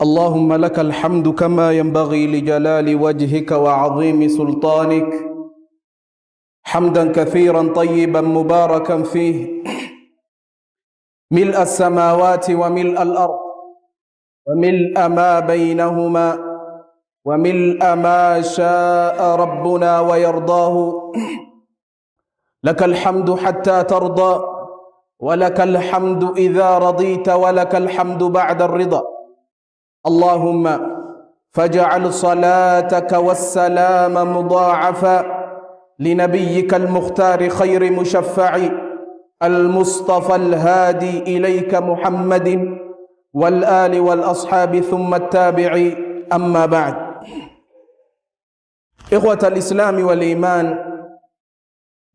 اللهم لك الحمد كما ينبغي لجلال وجهك وعظيم سلطانك، حمدا كثيرا طيبا مباركا فيه، ملء السماوات وملء الأرض وملء ما بينهما وملء ما شاء ربنا ويرضاه. لك الحمد حتى ترضى، ولك الحمد إذا رضيت، ولك الحمد بعد الرضا. اللهم فاجعل صلاتك والسلام مضاعفا لنبيك المختار خير مشفع المصطفى الهادي إليك محمد والآل والأصحاب ثم التابع. أما بعد، إخوة الإسلام والإيمان،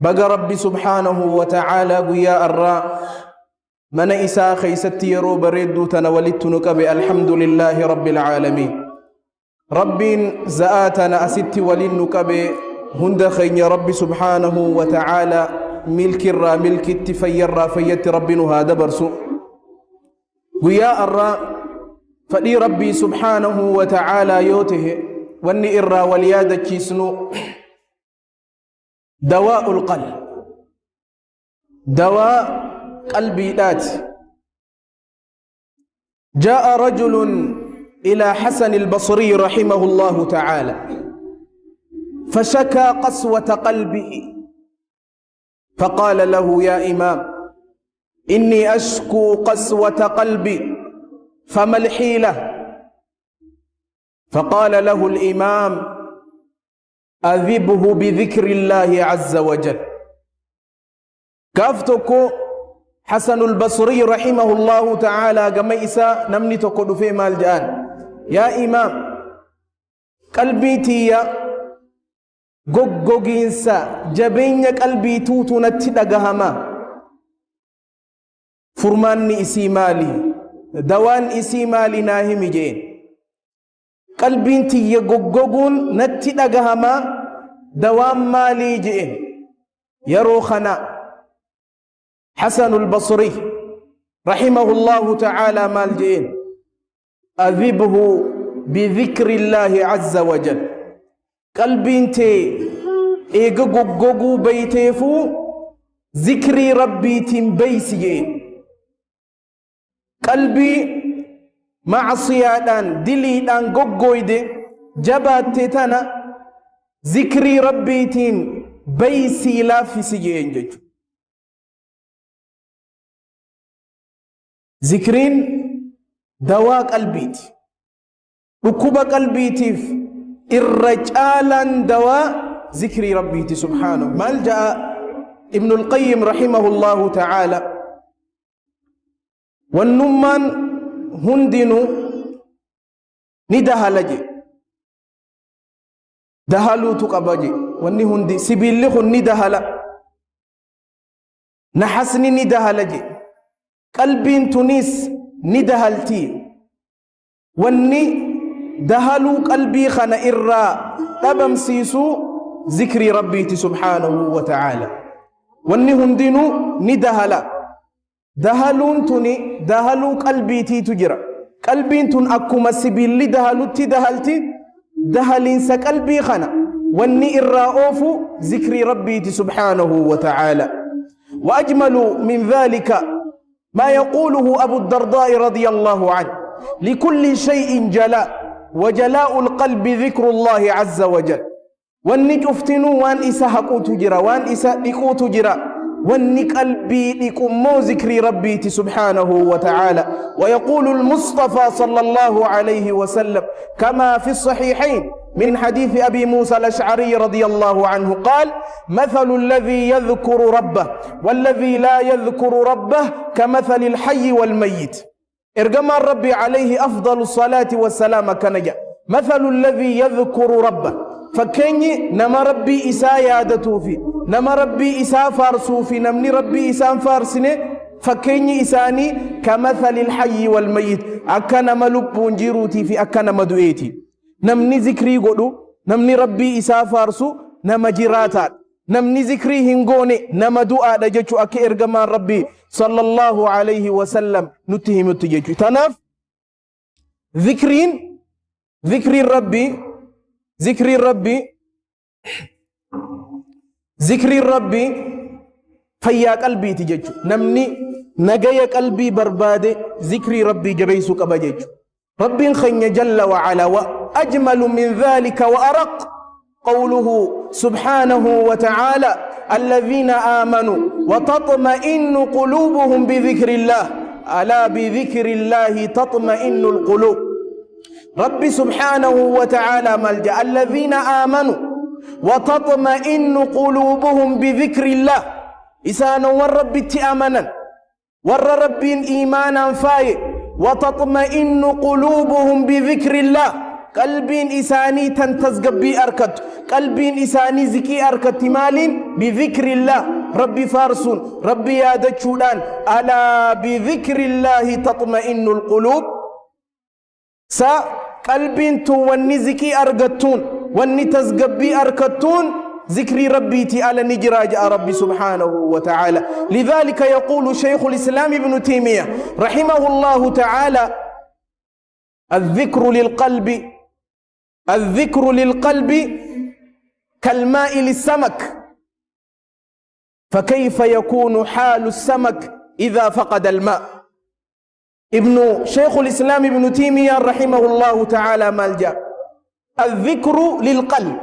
بقى ربي سبحانه وتعالى قياء الراء من إساء خيستي يرو بريدو تنولدت نكبي الحمد لله رب العالمين. رب زآتنا أستي ولن نكبي هند خين ربي سبحانه وتعالى ملك الرا ملك التفير فيت ربنا هذا برسو قياء الراء فدي ربي سبحانه وتعالى يوته واني إرى وليادة كيسنو دواء القلب، دواء قلبي ذات. جاء رجل إلى حسن البصري رحمه الله تعالى فشكى قسوة قلبه، فقال له: يا إمام، إني أشكو قسوة قلبي، فما الحيلة؟ فقال له الإمام: أذبه بذكر الله عز وجل. كافتكو حسن البصري رحمه الله تعالى كما إساء نمني تقول في مال جان: يا إمام، قلبي تيا غوغينسا جبين قلبي توتو نتدغهما فرماني إسي مالي دوان إسي مالي ناهمي جين. قلبي تيا غوغون نتدغهما دوان مالي جين. يروخنا حسن البصري رحمه الله تعالى مالجين: أذبه بذكر الله عز وجل. قلبي انتي ايغو غوغو بيتيفو ذكري ربي تنبيسيين. قلبي معصيادان دليدان غوغويدي جبات تانا ذكري ربي تنبيسي لافسيين جيجو. ذكرين دواء قلبيتي، ركوب قلبيتي، الرجالا دواء ذكر ربيتي سبحانه. ملجأ ابن القيم رحمه الله تعالى والنمان هندنو ندهلجي دهلو تقبجي وني هندي سبيلخ ندهلا نحسني ندهلجي قلبين تونس ندهلتي واني دهلو قلبي خنا إرى تبم سيسو ذكر ربي سبحانه وتعالى. واني هندينو ندهلا دهلون توني دهلو قلبي تي تجرى قلبين تون أكما سبيل دهلو تدهلتي دهلين سقلبي خنا واني إرى أوفو ذكر ربي سبحانه وتعالى. وأجمل من ذلك ما يقوله أبو الدرداء رضي الله عنه: لكل شيء جلاء، وجلاء القلب ذكر الله عز وجل. واني جفتنو وان إسا حقو تجرى وان إسا لقو تجرى واني قلبي لكمو ذكر ربي سبحانه وتعالى. ويقول المصطفى صلى الله عليه وسلم كما في الصحيحين من حديث أبي موسى الأشعري رضي الله عنه قال: مثل الذي يذكر ربه والذي لا يذكر ربه كمثل الحي والميت. إرجم الرب عليه أفضل الصلاة والسلام كنجا. مثل الذي يذكر ربه فكني نما ربي إسا يادتو في نما ربي إسا فارسو في نمني ربي إسا فارسني فكني إساني كمثل الحي والميت. أكنا ملوك بونجيروتي في أكنا مدويتي. نمني ذكري قدو نمني ربي إسا فارسو نما جراتات نمني ذكري هنغوني نما دعاء دجاجو أكي إرغمان ربي صلى الله عليه وسلم نتهم التجاجو تناف ذكري ربي فيا قلبي تجاجو نمني نجايا قلبي بربادي ذكري ربي جبيسو كبجاجو ربي خن جل وعلا وأجمل من ذلك وأرق قوله سبحانه وتعالى الذين آمنوا وتطمئن قلوبهم بذكر الله ألا بذكر الله تطمئن القلوب ربي سبحانه وتعالى ملجأ الذين آمنوا وتطمئن قلوبهم بذكر الله إسانا والرب تأمنا والرب إيمانا فاي وتطمئن قلوبهم بذكر الله قلبين إساني تنتزقبي أركت قلبين إساني زكي أركت مالين بذكر الله ربي فارسون ربي يادت شولان ألا بذكر الله تطمئن القلوب سا قلبين تواني زكي أركتون واني تزقبي أركتون ذكري ربي تعالى نجراج ربي سبحانه وتعالى لذلك يقول شيخ الإسلام ابن تيمية رحمه الله تعالى الذكر للقلب كالماء للسمك فكيف يكون حال السمك إذا فقد الماء ابن شيخ الإسلام ابن تيمية رحمه الله تعالى ملجأ الذكر للقلب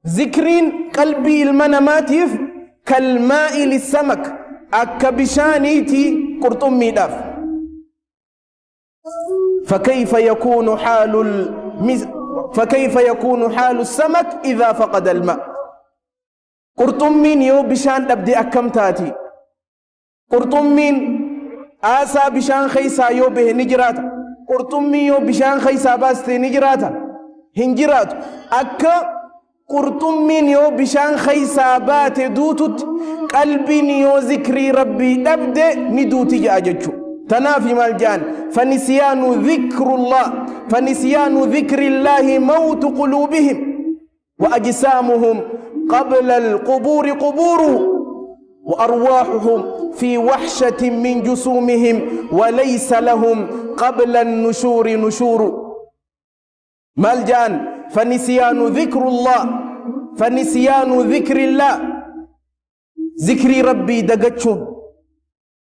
ذكرين قلبي المنماتيف كالماء للسمك أكبشانيتي قرطمي داف فكيف يكون حال السمك إذا فقد الماء قرطمين يو بشان أبدي أكم تاتي قرطمين آسا بشان خيسا يو به نجراتا قرطمين يو بشان خيسا باستي نجراتا هنجرات أكا قرطمين يو بشان خيسا بات دوتت قلبين يو ذكري ربي أبدي ندوتي جاججو تنافي مالجان فنسيان ذكر الله موت قلوبهم وأجسامهم قبل القبور قبوره وأرواحهم في وحشة من جسومهم وليس لهم قبل النشور نشور مالجان فنسيان ذكر الله ذكري ربي دقتشون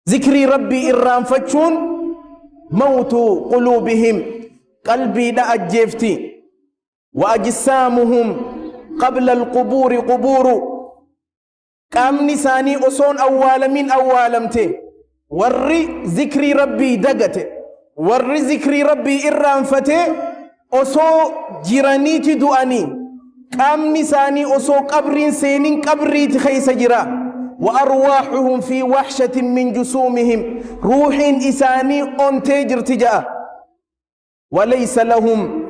ذكري ربي إرانفتشون موت قلوبهم قلبي لا أجفتي وأجسامهم قبل القبور قبور قام نساني أصون أول من أولمته ورّي ذكري ربي دقته ورّي ذكري ربي إرانفته أصو جيرانيتي دؤاني قام نساني أصو قبرين سينين قبري تخيس جرا وأرواحهم في وحشة من جسومهم روح إساني أنتجر تجاه وليس لهم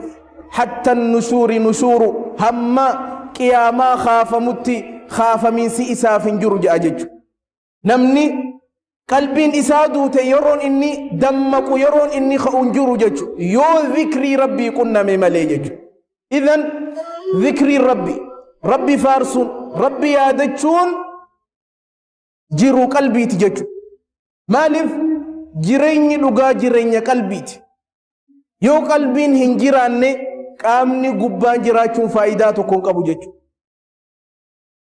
حتى النشور نشور هما قياما خاف من سئساف جرج أجج نمني قلبين إسادو يرون إني دمك يرون إني خأنجر جج يو ذكري ربي كنا ممالي جج إذن ذكري ربي فارس ربي يادجون جيرو قلبي تجج مالف جيريني لغا جيريني قلبي يو قلبين هنجيراني قامني قبان جراچون فايداتو كون قبو جچو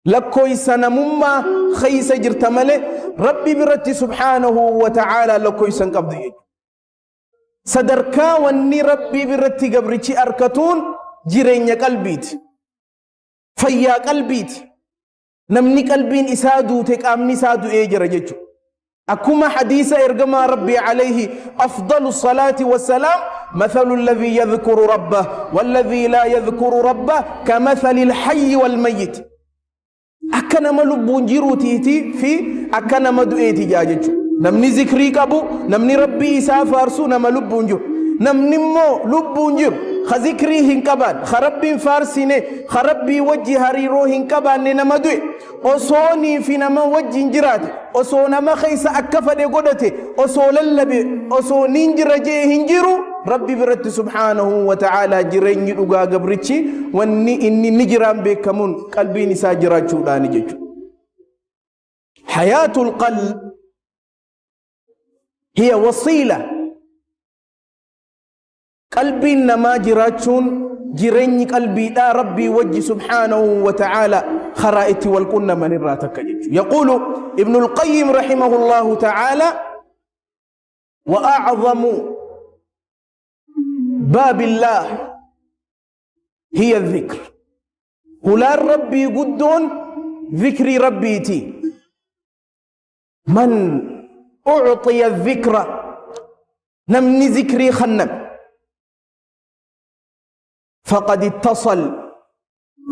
لكوي سنمما خيس جرتمالي ربي برتي سبحانه وتعالى لكوي سنقبض يجو صدركا واني ربي برتي قبرتي أركتون جيرين قلبيت فيا قلبيت نمني قلبين إسادو تقامني سادو إيجر جچو أكما حديث إرقما ربي عليه أفضل الصلاة والسلام مثل الذي يذكر ربه والذي لا يذكر ربه كمثل الحي والميت أكنا ملبون جيرو تيتي في أكنا مدؤيتي جاججو نمني ذكري كابو نمني ربي إسافارسو نملبون جو نمني مو لبون جيرو خذكري هنكبان خربين فارسيني خربي وجه هريرو هنكبان نمدوي أصوني في نما وجه جرات أصو نما خيس أكفا دي قدتي أصو للبي أصو ننجر جي هنجرو ربي برد سبحانه وتعالى جرين يدوغا قبرتي واني إني نجران بكمون قلبي نسا جرات شوداني جيجو حياة القلب هي وسيلة قلبي إنما جراتشون جريني قلبي لا ربي وجه سبحانه وتعالى خرائتي والكن من الراتك. يقول ابن القيم رحمه الله تعالى وأعظم باب الله هي الذكر. قل ربي قدون ذكري ربيتي. من أعطي الذكر نمني ذكري خنب فقد اتصل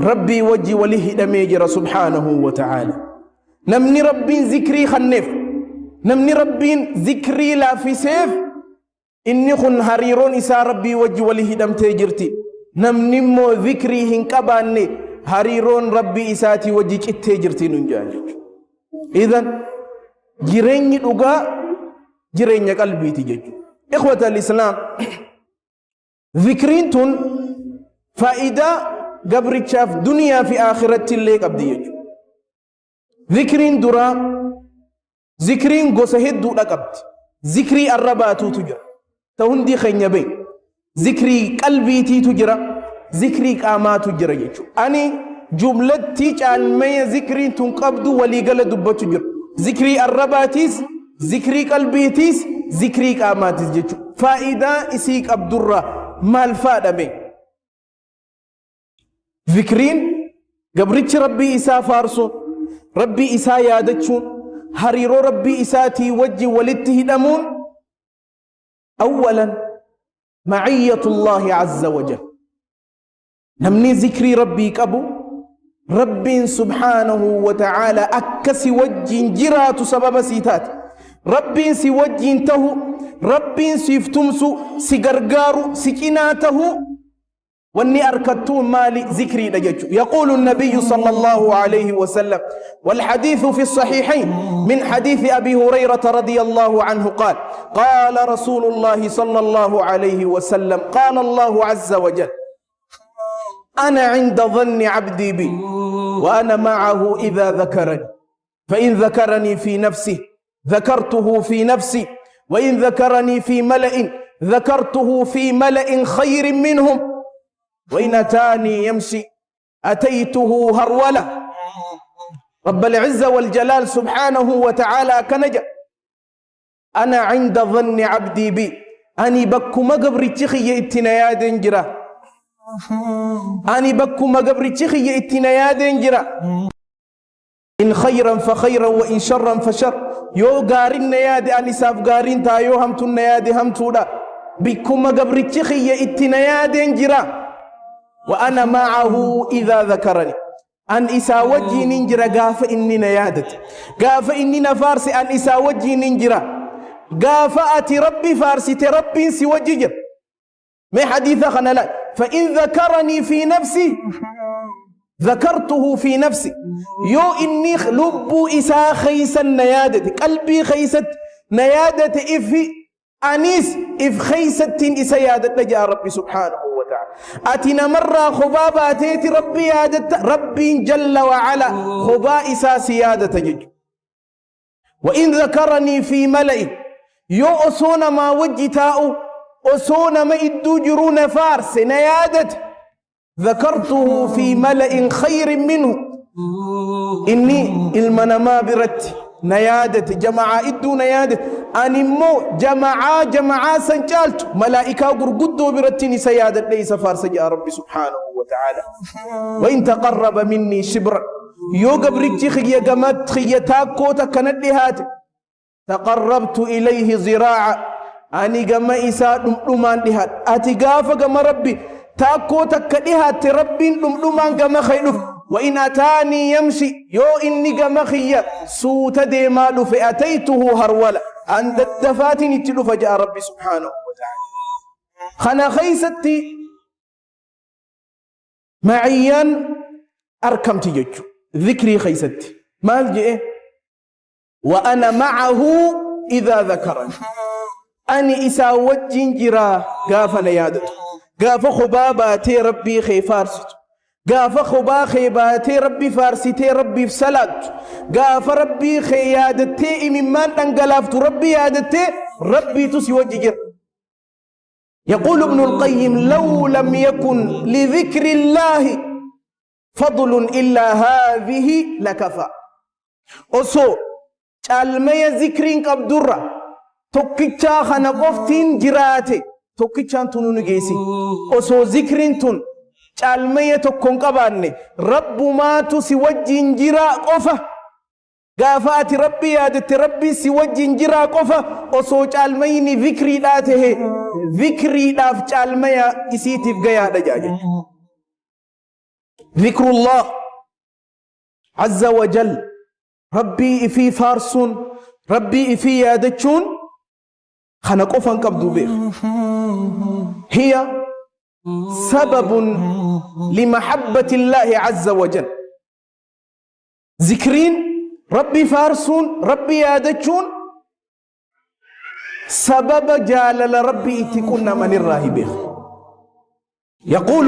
ربي وجي وله دميجر سبحانه وتعالى. نمني ربي ذكري خنف نمني ربي ذكري لا في سيف إني خن هريرون إسا ربي وجي وله دم تجرتي. نمني مو ذكري هنكباني هريرون ربي إساتي وجي تجرتي ننجاج. إذن جريني لغا جريني قلبي تجج. إخوة الإسلام ذكرين تن فائدة قبر شاف دنيا في آخرة اللي قبضي. ذكرين درا ذكرين قصهد دو لقبت ذكري الرباتو تجرى تهندي خينيبي ذكري قلبي تي تجرى ذكري قامات تجرى يجو أني جملة تيج المية ذكرين تنقبضو ولي قل دبا تجرى ذكري الرباتيس ذكري قلبي تيس ذكري قامات يجو فائدة إسيك عبد الرا مال فائدة بي ذكرين قبرتش ربي إسا فارسو ربي إسا يادتشون هريرو ربي إساتي وجه ولته دمون. أولا معية الله عز وجل. نمني ذكري ربي كبو ربي سبحانه وتعالى أكسي وجه جرات سبب سيتات ربي سي وجه انتهو ربي سيفتمسو سيقرقارو سكيناته واني أركضتون مالي ذكري دجاجو. يقول النبي صلى الله عليه وسلم والحديث في الصحيحين من حديث أبي هريرة رضي الله عنه قال قال رسول الله صلى الله عليه وسلم قال الله عز وجل أنا عند ظن عبدي بي وأنا معه إذا ذكرني فإن ذكرني في نفسه ذكرته في نفسي وإن ذكرني في ملأ ذكرته في ملأ خير منهم وإن أتاني يمشي أتيته هرولة. رب العزة والجلال سبحانه وتعالى كنجا أنا عند ظن عبدي بي أني بكو مقبر تخي اتناياد انجرا أني بكو مقبر تخي اتناياد انجرا إن خيرا فخيرا وإن شرا فشر. يو غارين نياد أني ساف غارين تا يو همتو نياد همتو دا بكو مقبر تخي اتناياد انجرا وأنا معه إذا ذكرني أن إسا وجي ننجرا قاف إني نيادت قاف إني نفارس أن إسا وجي ننجرا قاف أتي ربي فارسي تربي سي وجي ما حديث خنلا فإن ذكرني في نفسي ذكرته في نفسي. يو إني لب إسا خيسا نيادت قلبي خيست نيادت إفي أنيس إف خيست إسا يادت لجا ربي سبحانه وتعالى. أتنا مرة خبابة أتيت ربي يادت ربي جل وعلا خباء إسا سيادة جج. وإن ذكرني في ملئ يو أصون ما وجتاؤ أصون ما إدو جرون فارس نيادت ذكرته في ملئ خير منه إني المنما برت نيادت جماعة إدو نيادت أنمو جماعة سنجالت ملائكة قرقدو برتني سيادت ليس فارس يا ربي سبحانه وتعالى. وإن تقرب مني شبرا يو قبرك خي قمت خيتاكو تكند هات تقربت إليه زراعا أني قم إساء لمان لهات أتقاف قم ربي تاكو تكدهات ربي لمان قم خيلف. وإن أتاني يمشي يو إني قم خي سوت ديمال فأتيته هرولا عند الدفاتن التلو فجاء ربي سبحانه وتعالى. خنا خيستي معيا أركمت ججو ذكري خيستي ما الجئ وأنا معه إذا ذكرني أني إسا وجين جرا قاف نيادته قاف خباباتي ربي خيفارست قاف خبا خيباتي ربي فارسيتي ربي في صلاة قاف ربي خيادتي ممان تنقلافت ربي يادتي ربي تسي وجه. يقول ابن القيم لو لم يكن لذكر الله فضل إلا هذه لكفى. أصو المية ذكرين قبدرة توكيتشا خانا قفتين جراتي توكيتشان تنون جيسي. أصو ذكرين تن المية تكون قباني رب ما تسي وجه جرا قفة قافات ربي يادت ربي سي وجه جرا قفة. أصو الميني ذكري داته ذكري داف المية إسيتي بقيا دجاجة. ذكر الله عز وجل ربي في فارسون ربي في يادتشون خنقوفا قبضوا بيخ هي سبب لمحبة الله عز وجل. ذكرين ربي فارسون ربي يادتشون سبب جالل ربي اتكون من الراهبين. يقول